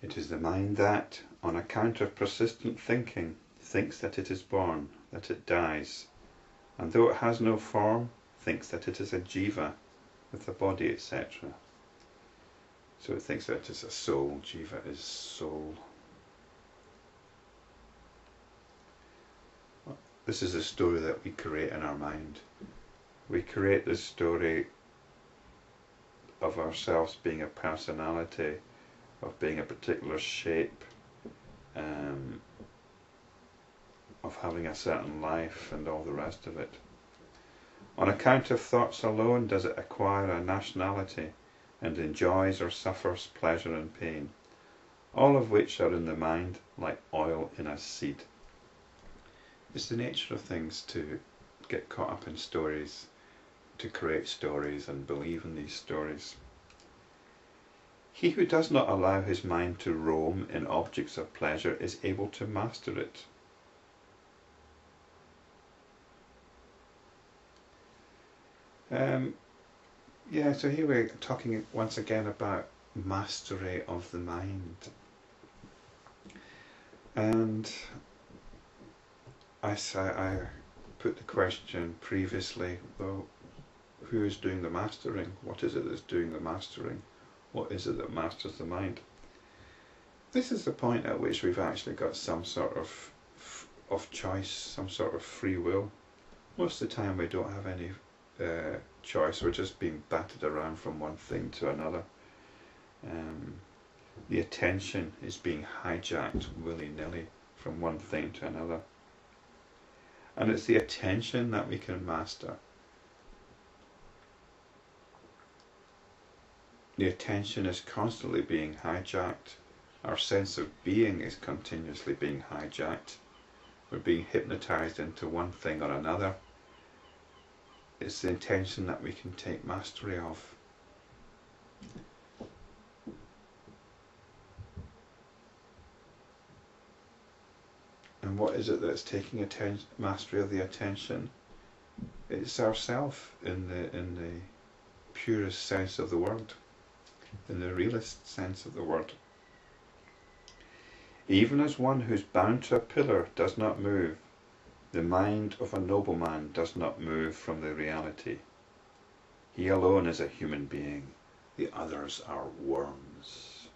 It is the mind that, on account of persistent thinking, thinks that it is born, that it dies, and though it has no form, thinks that it is a jiva, with a body, etc. So it thinks that it is a soul. Jiva is soul. This is a story that we create in our mind. We create this story of ourselves being a personality, of being a particular shape, of having a certain life and all the rest of it. On account of thoughts alone does it acquire a nationality and enjoys or suffers pleasure and pain, all of which are in the mind like oil in a seed. It's the nature of things to get caught up in stories, to create stories and believe in these stories. He who does not allow his mind to roam in objects of pleasure is able to master it. So here we're talking once again about mastery of the mind. And I put the question previously, well, who is doing the mastering? What is it that's doing the mastering? What is it that masters the mind? This is the point at which we've actually got some sort of choice, some sort of free will. Most of the time we don't have any choice. We're just being battered around from one thing to another. The attention is being hijacked willy-nilly from one thing to another. And it's the attention that we can master. The attention is constantly being hijacked. Our sense of being is continuously being hijacked. We're being hypnotized into one thing or another. It's the intention that we can take mastery of. And what is it that's taking mastery of the attention? It's ourself in the purest sense of the word, in the realist sense of the word. Even as one who's bound to a pillar does not move, the mind of a nobleman does not move from the reality. He alone is a human being, the others are worms.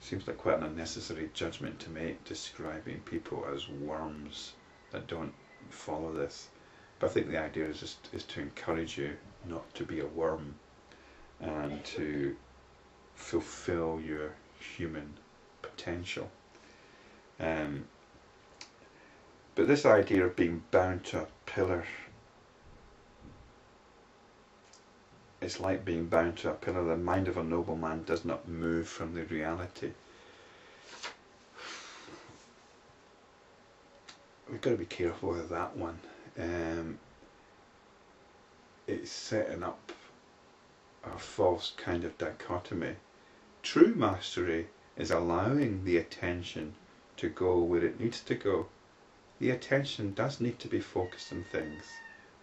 Seems like quite an unnecessary judgment to make, describing people as worms that don't follow this. But I think the idea is to encourage you not to be a worm and to fulfill your human potential. But this idea of being bound to a pillar, it's like being bound to a pillar. The mind of a nobleman does not move from the reality. We've got to be careful with that one. It's setting up a false kind of dichotomy. True mastery is allowing the attention to go where it needs to go. The attention does need to be focused on things.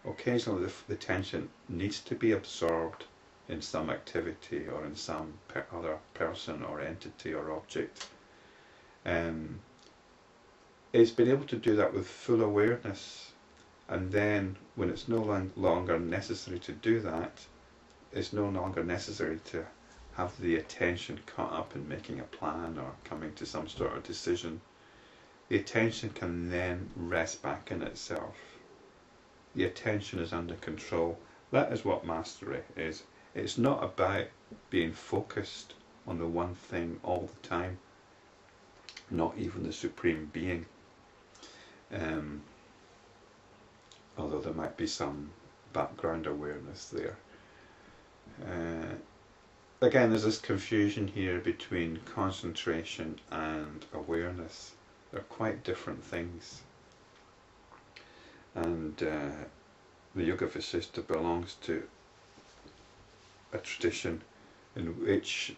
Occasionally the attention needs to be absorbed in some activity or in some other person or entity or object. It's been able to do that with full awareness, and then when it's no longer necessary to do that, it's no longer necessary to have the attention caught up in making a plan or coming to some sort of decision. The attention can then rest back in itself. The attention is under control. That is what mastery is. It's not about being focused on the one thing all the time, not even the Supreme Being. Although there might be some background awareness there. Again, there's this confusion here between concentration and awareness. They're quite different things. And the Yoga Vasistha belongs to a tradition in which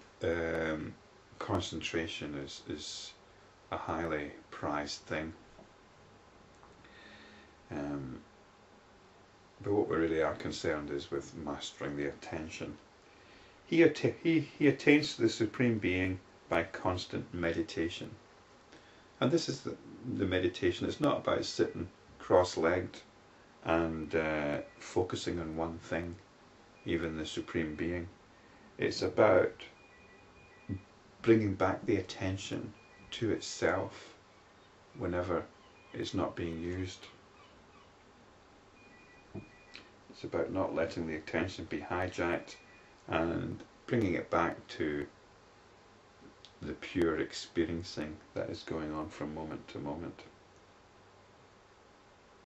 concentration is a highly prized thing. But what we really are concerned is with mastering the attention. He attains to the Supreme Being by constant meditation. And this is the meditation. It's not about sitting cross-legged and focusing on one thing, even the Supreme Being. It's about bringing back the attention to itself whenever it's not being used. It's about not letting the attention be hijacked and bringing it back to the pure experiencing that is going on from moment to moment.